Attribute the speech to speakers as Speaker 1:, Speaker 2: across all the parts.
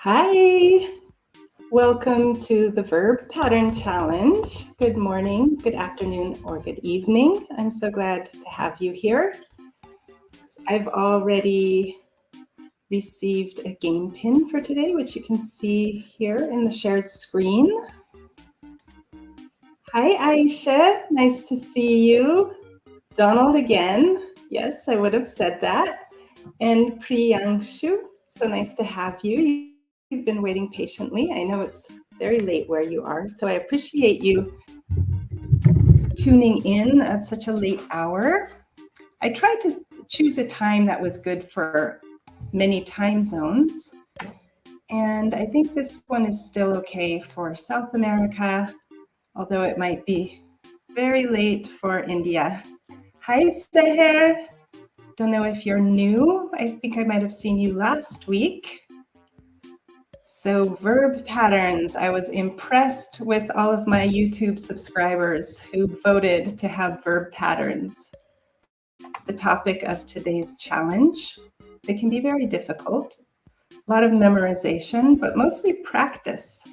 Speaker 1: Hi, welcome to the Verb Pattern Challenge. Good morning, good afternoon, or good evening. I'm so glad to have you here. I've already received a game pin for today, which you can see here in the shared screen. Hi, Aisha. Nice to see you. Donald again. Yes, I would have said that. And Priyangshu, so nice to have you. You've been waiting patiently. I know it's very late where you are, so I appreciate you tuning in at such a late hour. I tried to choose a time that was good for many time zones, and I think this one is still okay for South America, although it might be very late for India. Hi, Seher. Don't know if you're new. I think I might have seen you last week. So verb patterns, I was impressed with all of my YouTube subscribers who voted to have verb patterns. The topic of today's challenge. They can be very difficult, a lot of memorization, but mostly practice.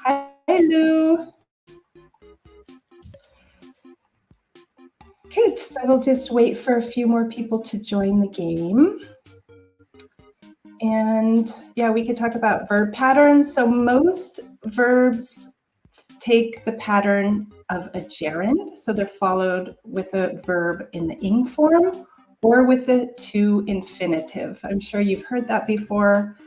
Speaker 1: Hi, Lou. Good, so we'll just wait for a few more people to join the game. And yeah, we could talk about verb patterns. So most verbs take the pattern of a gerund. So they're followed with a verb in the ing form or with the to infinitive. I'm sure you've heard that before.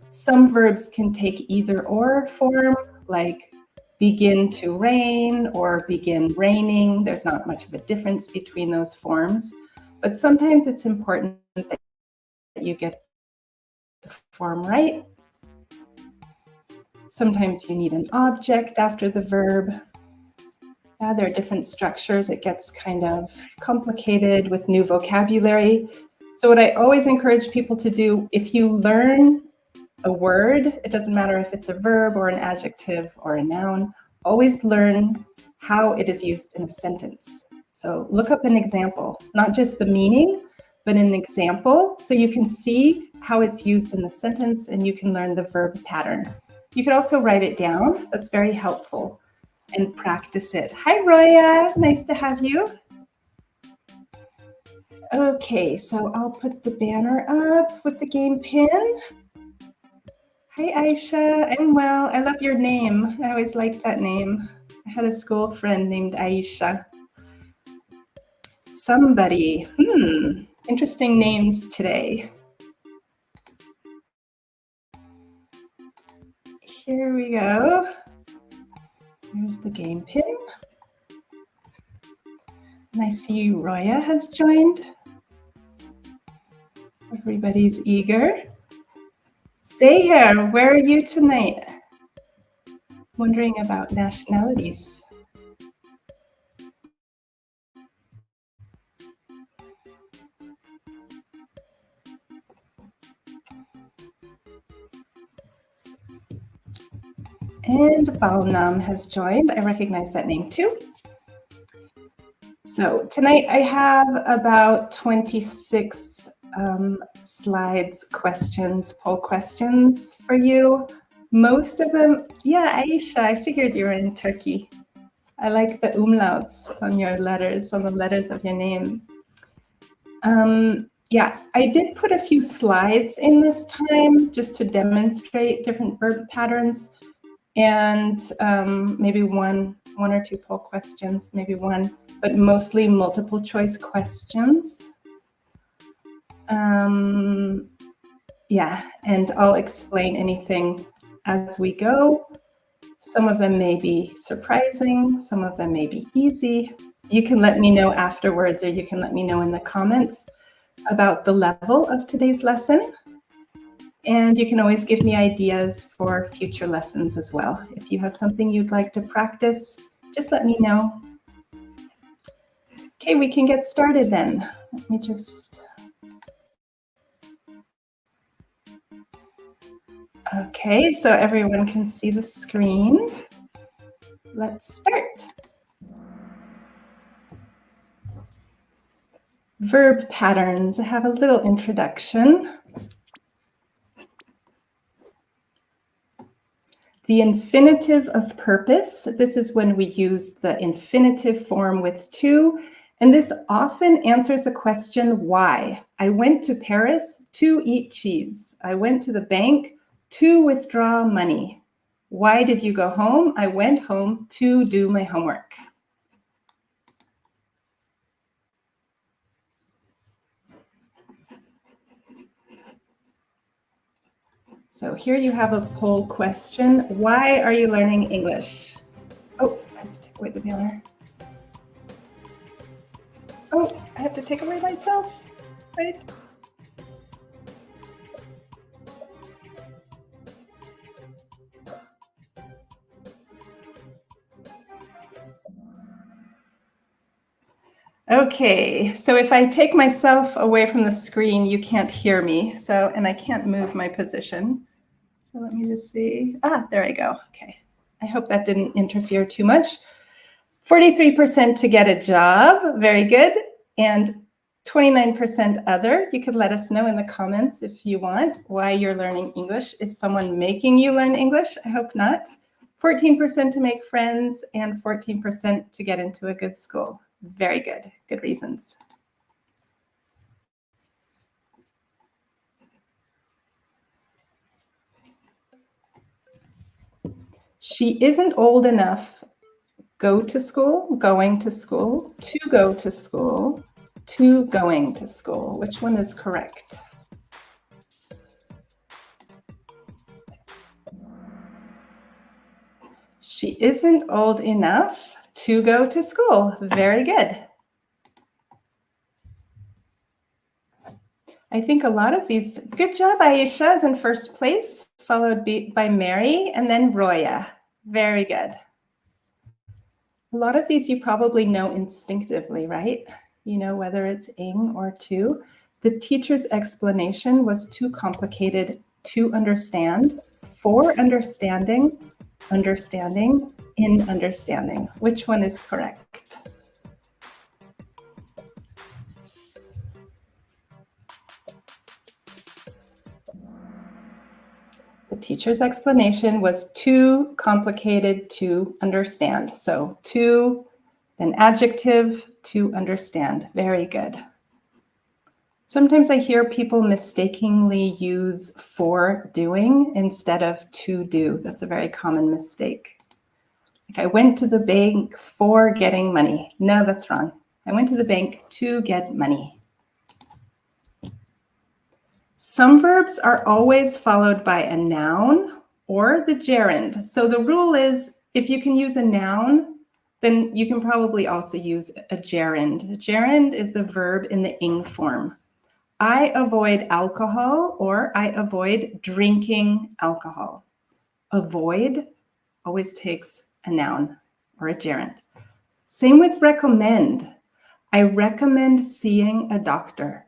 Speaker 1: Some verbs can take either or form, like begin to rain or begin raining. There's not much of a difference between those forms, but sometimes it's important that you get the form right. Sometimes you need an object after the verb. Yeah, there are different structures. It gets kind of complicated with new vocabulary. So what I always encourage people to do, if you learn a word, it doesn't matter if it's a verb or an adjective or a noun, always learn how it is used in a sentence. So look up an example, not just the meaning, but an example, so you can see how it's used in the sentence and you can learn the verb pattern. You could also write it down. That's very helpful. And practice it. Hi, Roya. Nice to have you. Okay, so I'll put the banner up with the game pin. Hi, Aisha. I'm well. I love your name. I always liked that name. I had a school friend named Aisha. Somebody. Interesting names today. Here we go. Here's the game pin. And I see Roya has joined. Everybody's eager. Stay here. Where are you tonight? Wondering about nationalities. And Balnam has joined. I recognize that name too. So tonight I have about 26 slides, questions, poll questions for you. Most of them, yeah, Aisha, I figured you were in Turkey. I like the umlauts on your letters, on the letters of your name. Yeah, I did put a few slides in this time just to demonstrate different verb patterns and maybe one or two poll questions, maybe one, but mostly multiple choice questions. Yeah, and I'll explain anything as we go. Some of them may be surprising, some of them may be easy. You can let me know afterwards, or you can let me know in the comments about the level of today's lesson. And you can always give me ideas for future lessons as well. If you have something you'd like to practice, just let me know. Okay, we can get started then. Let me just... Okay, so everyone can see the screen. Let's start. Verb patterns. I have a little introduction. The infinitive of purpose, this is when we use the infinitive form with to, and this often answers the question, why? I went to Paris to eat cheese. I went to the bank to withdraw money. Why did you go home? I went home to do my homework. So here you have a poll question. Why are you learning English? Oh, I have to take away the banner. Oh, I have to take away myself, right? Okay, so if I take myself away from the screen, you can't hear me. So, and I can't move my position. So let me just see. Ah, there I go. Okay. I hope that didn't interfere too much. 43% to get a job. Very good. And 29% other. You could let us know in the comments if you want why you're learning English. Is someone making you learn English? I hope not. 14% to make friends and 14% to get into a good school. Very good. Good reasons. She isn't old enough. Go to school, going to school, to go to school, to going to school. Which one is correct? She isn't old enough to go to school. Very good. I think a lot of these, good job, Aisha is in first place, followed by Mary and then Roya. Very good. A lot of these you probably know instinctively, right? You know whether it's ing or to. The teacher's explanation was too complicated to understand, for understanding, understanding, in understanding. Which one is correct? The teacher's explanation was too complicated to understand. So to, then adjective, to understand. Very good. Sometimes I hear people mistakenly use for doing instead of to do. That's a very common mistake. Like I went to the bank for getting money. No, that's wrong. I went to the bank to get money. Some verbs are always followed by a noun or the gerund. So the rule is if you can use a noun, then you can probably also use a gerund. A gerund is the verb in the ing form. I avoid alcohol or I avoid drinking alcohol. Avoid always takes a noun or a gerund. Same with recommend. I recommend seeing a doctor.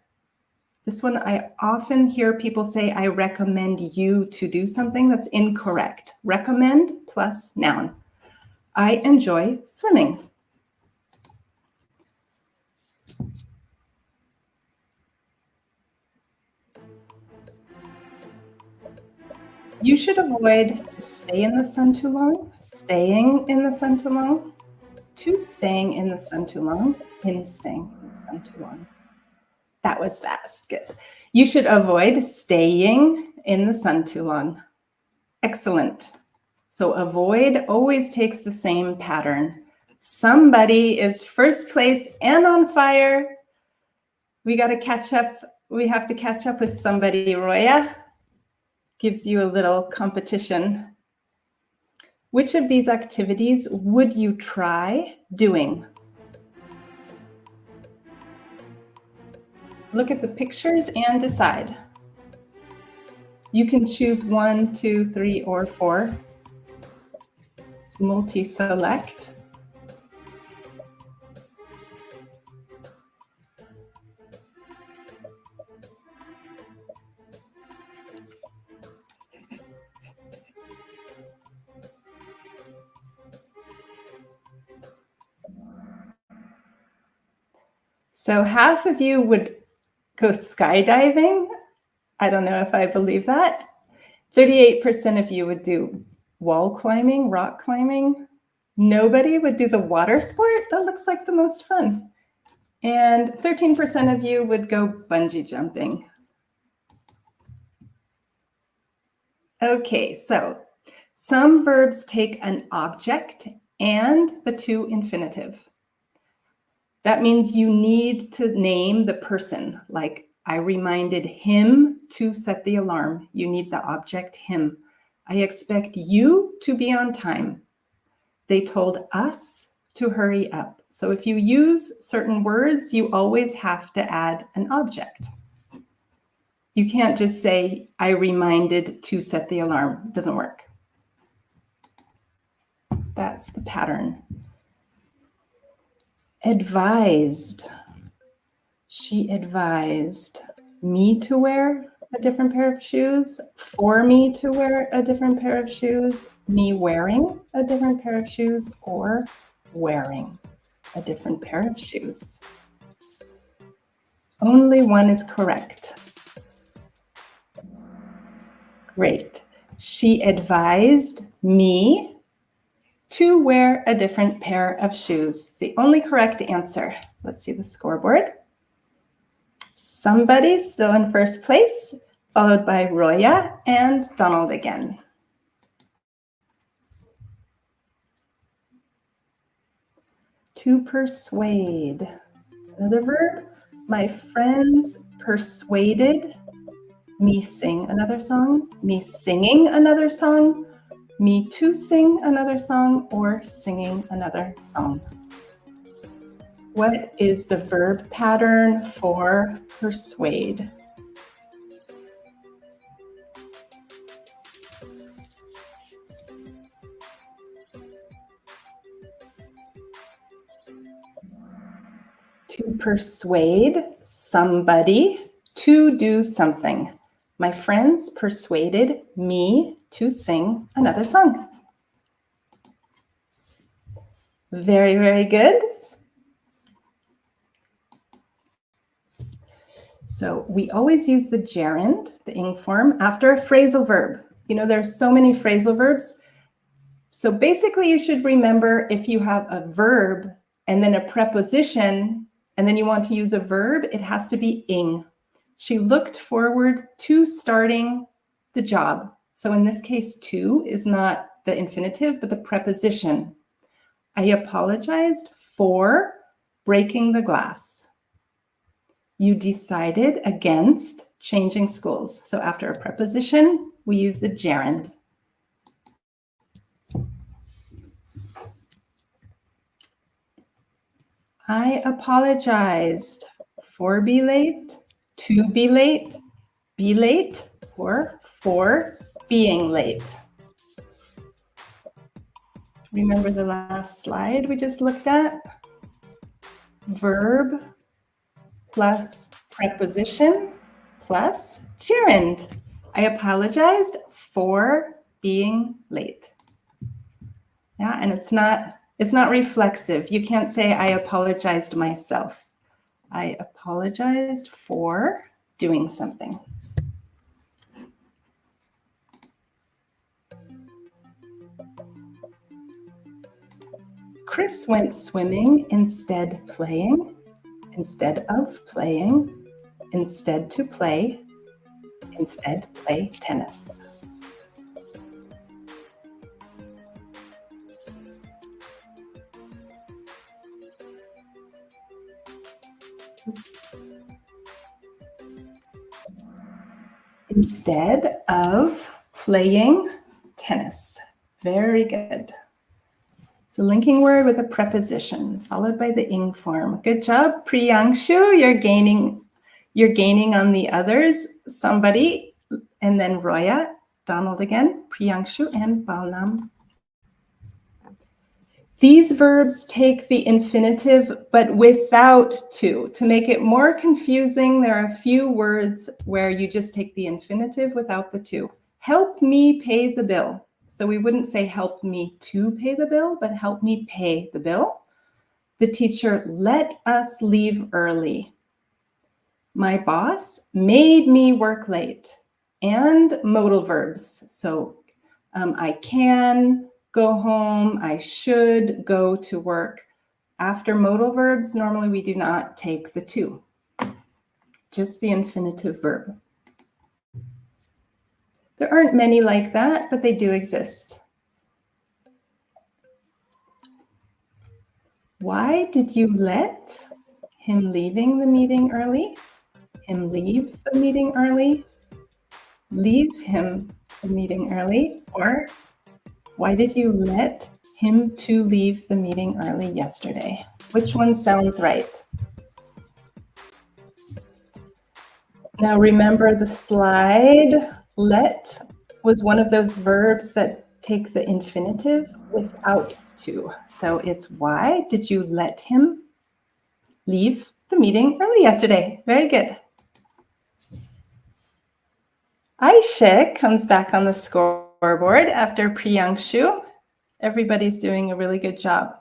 Speaker 1: This one, I often hear people say, I recommend you to do something. That's incorrect. Recommend plus noun. I enjoy swimming. You should avoid to stay in the sun too long, staying in the sun too long, to staying in the sun too long, in staying in the sun too long. That was fast. Good. You should avoid staying in the sun too long. Excellent. So avoid always takes the same pattern. Somebody is first place and on fire. We got to catch up. We have to catch up with somebody. Roya gives you a little competition. Which of these activities would you try doing? Look at the pictures and decide. You can choose 1, 2, 3, or 4. It's multi-select. So half of you would go skydiving. I don't know if I believe that. 38% of you would do wall climbing, rock climbing. Nobody would do the water sport? That looks like the most fun. And 13% of you would go bungee jumping. Okay, so some verbs take an object and the to infinitive. That means you need to name the person, like I reminded him to set the alarm. You need the object him. I expect you to be on time. They told us to hurry up. So if you use certain words, you always have to add an object. You can't just say, I reminded to set the alarm. It doesn't work. That's the pattern. Advised. She advised me to wear a different pair of shoes, for me to wear a different pair of shoes, me wearing a different pair of shoes, or wearing a different pair of shoes. Only one is correct. Great. She advised me to wear a different pair of shoes. The only correct answer. Let's see the scoreboard. Somebody still in first place, followed by Roya and Donald again. To persuade. It's another verb. My friends persuaded me sing another song, me singing another song, me to sing another song, or singing another song. What is the verb pattern for persuade? To persuade somebody to do something. My friends persuaded me to sing another song. Very, very good. So we always use the gerund, the ing form, after a phrasal verb. You know, there's so many phrasal verbs. So basically you should remember if you have a verb and then a preposition, and then you want to use a verb, it has to be ing. She looked forward to starting the job. So in this case, to is not the infinitive, but the preposition. I apologized for breaking the glass. You decided against changing schools. So after a preposition, we use the gerund. I apologized for be late, to be late, or for being late. Remember the last slide we just looked at? Verb plus preposition plus gerund. I apologized for being late. Yeah, and it's not reflexive. You can't say I apologized myself. I apologized for doing something. Chris went swimming instead of playing, instead to play, instead play tennis. Instead of playing tennis. Very good. It's a linking word with a preposition followed by the ing form. Good job, Priyangshu. You're gaining on the others. Somebody, and then Roya, Donald again, Priyangshu, and Balnam. These verbs take the infinitive, but without to. To make it more confusing, there are a few words where you just take the infinitive without the to. Help me pay the bill. So we wouldn't say help me to pay the bill, but help me pay the bill. The teacher let us leave early. My boss made me work late. And modal verbs. So I can go home. I should go to work. After modal verbs, normally we do not take the to, just the infinitive verb. There aren't many like that, but they do exist. Why did you let him leaving the meeting early? Him leave the meeting early? Leave him the meeting early? Or why did you let him to leave the meeting early yesterday? Which one sounds right? Now remember the slide. Let was one of those verbs that take the infinitive without to. So it's why did you let him leave the meeting early yesterday? Very good. Aisha comes back on the scoreboard after Priyangshu. Everybody's doing a really good job.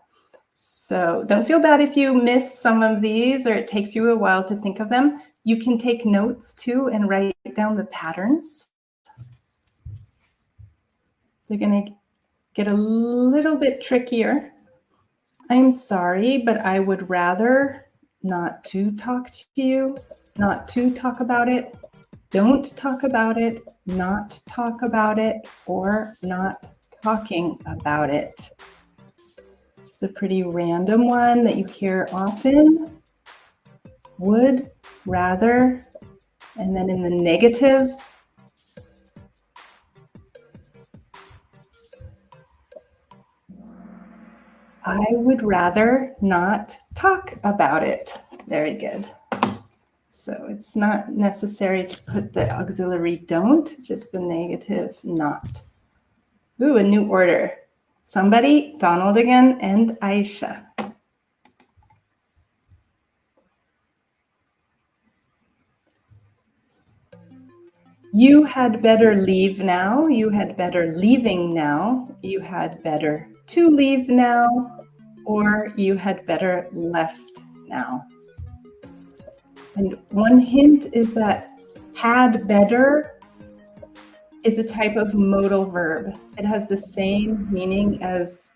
Speaker 1: So don't feel bad if you miss some of these or it takes you a while to think of them. You can take notes too and write down the patterns. They're going to get a little bit trickier. I'm sorry, but I would rather not to talk to you, not to talk about it, don't talk about it, not talk about it, or not talking about it. This is a pretty random one that you hear often. Would, rather, and then in the negative, I would rather not talk about it. Very good. So it's not necessary to put the auxiliary don't, just the negative not. Ooh, a new order. Somebody, Donald again, and Aisha. You had better leave now. You had better leaving now. You had better to leave now. Or you had better left now. And one hint is that had better is a type of modal verb. It has the same meaning as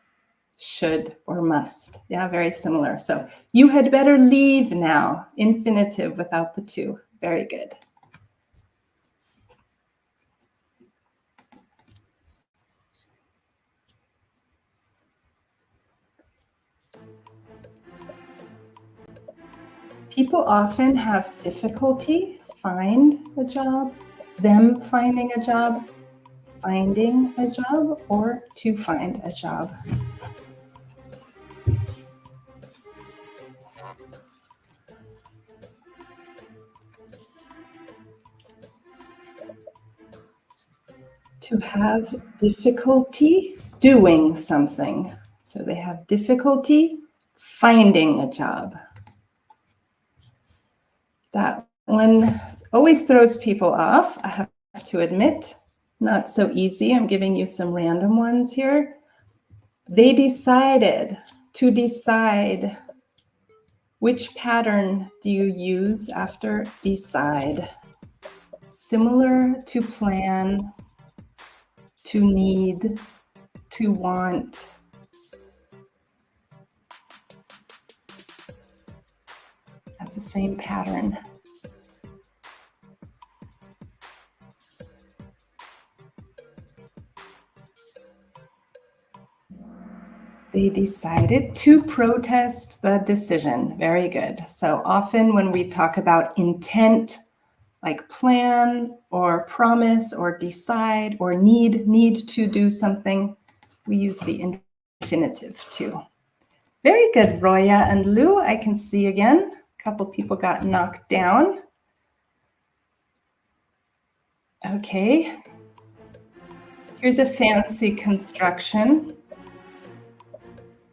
Speaker 1: should or must. Yeah, very similar. So you had better leave now, infinitive without the to. Very good. People often have difficulty find a job, them finding a job, finding a job, or to find a job. To have difficulty doing something. So they have difficulty finding a job. That one always throws people off, I have to admit. Not so easy. I'm giving you some random ones here. They decided. To decide. Which pattern do you use after decide? Similar to plan, to need, to want. That's the same pattern. They decided to protest the decision. Very good. So often when we talk about intent, like plan or promise or decide or need to do something, we use the infinitive too. Very good, Roya and Lou. I can see again. A couple people got knocked down. Okay. Here's a fancy construction.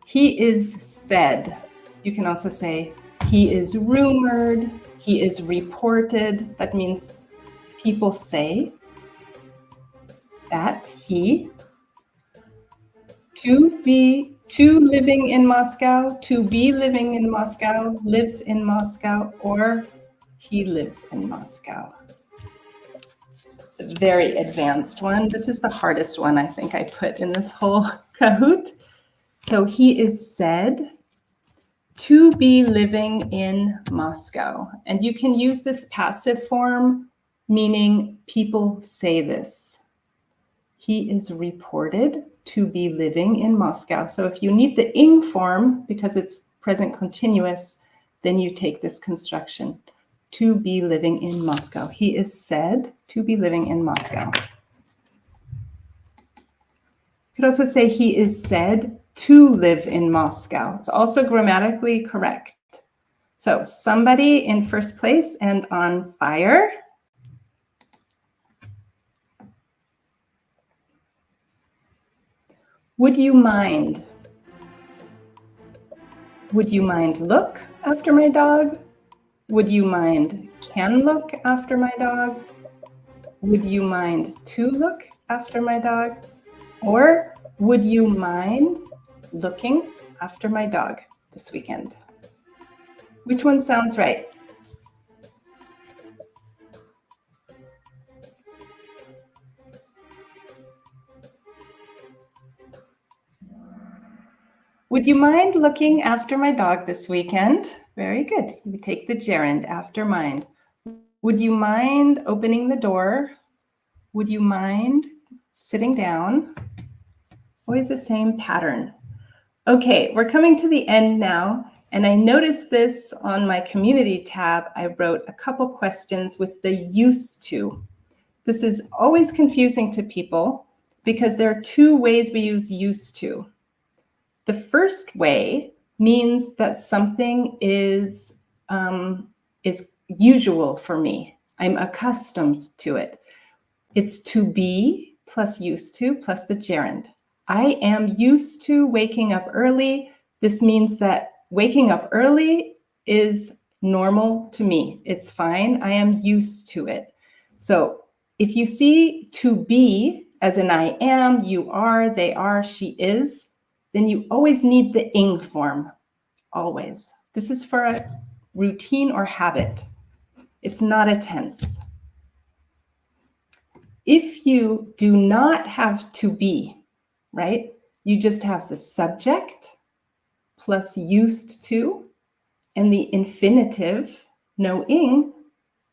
Speaker 1: He is said. You can also say he is rumored, he is reported. That means people say that he, to living in Moscow, to be living in Moscow, lives in Moscow, or he lives in Moscow. It's a very advanced one. This is the hardest one I think I put in this whole Kahoot. So he is said to be living in Moscow. And you can use this passive form, meaning people say this. He is reported to be living in Moscow. So if you need the ing form, because it's present continuous, then you take this construction, to be living in Moscow. He is said to be living in Moscow. You could also say he is said to live in Moscow. It's also grammatically correct. So somebody in first place and on fire. Would you mind? Would you mind look after my dog? Would you mind can look after my dog? Would you mind to look after my dog? Or would you mind looking after my dog this weekend? Which one sounds right? Would you mind looking after my dog this weekend? Very good. You take the gerund after mind. Would you mind opening the door? Would you mind sitting down? Always the same pattern. Okay, we're coming to the end now. And I noticed this on my community tab. I wrote a couple questions with the used to. This is always confusing to people because there are two ways we use used to. The first way means that something is usual for me. I'm accustomed to it. It's to be plus used to plus the gerund. I am used to waking up early. This means that waking up early is normal to me. It's fine. I am used to it. So if you see to be as in I am, you are, they are, she is, then you always need the ing form, always. This is for a routine or habit. It's not a tense. If you do not have to be, right, you just have the subject plus used to and the infinitive, no ing,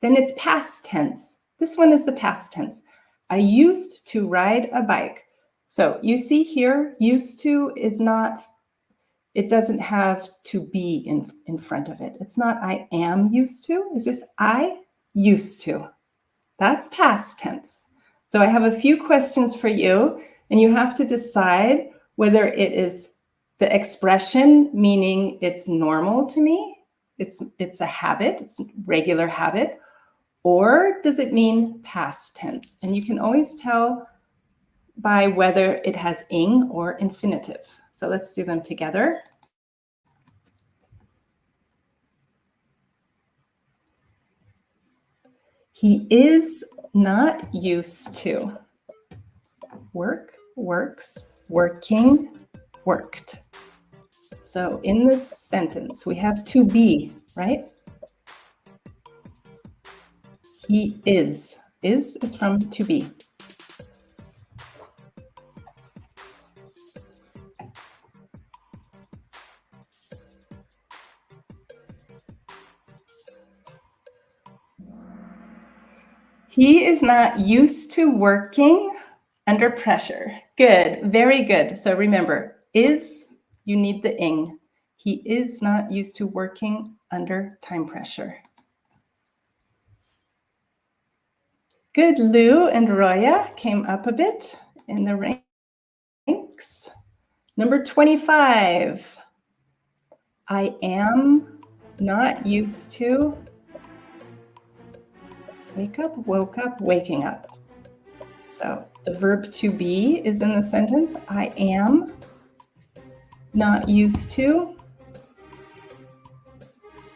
Speaker 1: then it's past tense. This one is the past tense. I used to ride a bike. So you see here, used to is not, it doesn't have to be in front of it. It's not I am used to, it's just I used to. That's past tense. So I have a few questions for you, and you have to decide whether it is the expression, meaning it's normal to me, it's a habit, it's a regular habit, or does it mean past tense? And you can always tell by whether it has ing or infinitive. So let's do them together. He is not used to. Work, works, working, worked. So in this sentence, we have to be, right? He is. Is from to be. He is not used to working under pressure. Good, very good. So remember, is, you need the ing. He is not used to working under time pressure. Good, Lou and Roya came up a bit in the ranks. Number 25. I am not used to wake up, woke up, waking up. So the verb to be is in the sentence. I am not used to.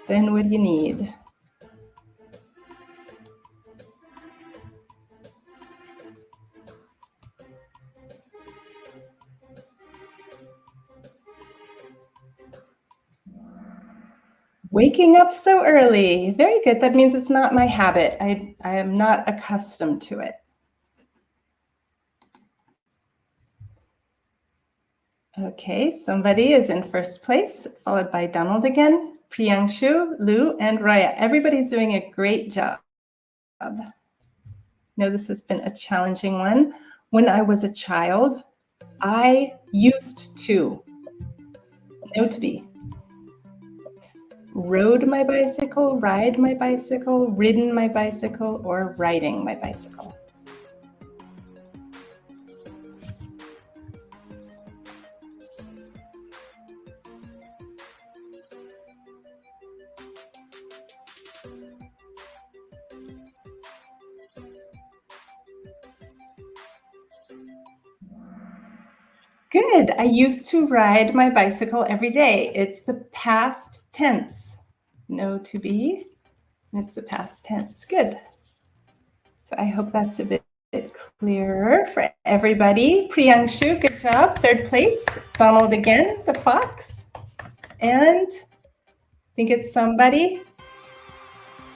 Speaker 1: Then what do you need? Waking up so early. Very good. That means it's not my habit. I am not accustomed to it. Okay, somebody is in first place, followed by Donald again, Priyangshu, Lou, and Raya. Everybody's doing a great job. No, this has been a challenging one. When I was a child, I used to, no to be, rode my bicycle, ride my bicycle, ridden my bicycle, or riding my bicycle. Good. I used to ride my bicycle every day. It's the past tense. No to be. It's the past tense. Good. So I hope that's a bit clearer for everybody. Priyangshu, good job. Third place. Donald again, the fox. And I think it's somebody.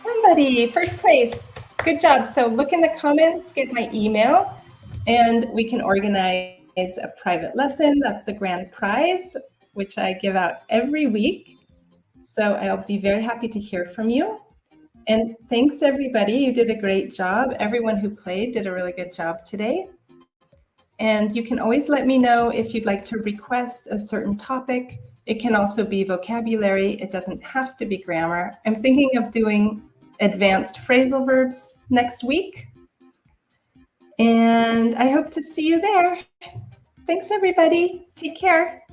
Speaker 1: Somebody, first place. Good job. So look in the comments, get my email, and we can organize a private lesson. That's the grand prize, which I give out every week. So I'll be very happy to hear from you. And thanks, everybody. You did a great job. Everyone who played did a really good job today. And you can always let me know if you'd like to request a certain topic. It can also be vocabulary. It doesn't have to be grammar. I'm thinking of doing advanced phrasal verbs next week. And I hope to see you there. Thanks, everybody. Take care.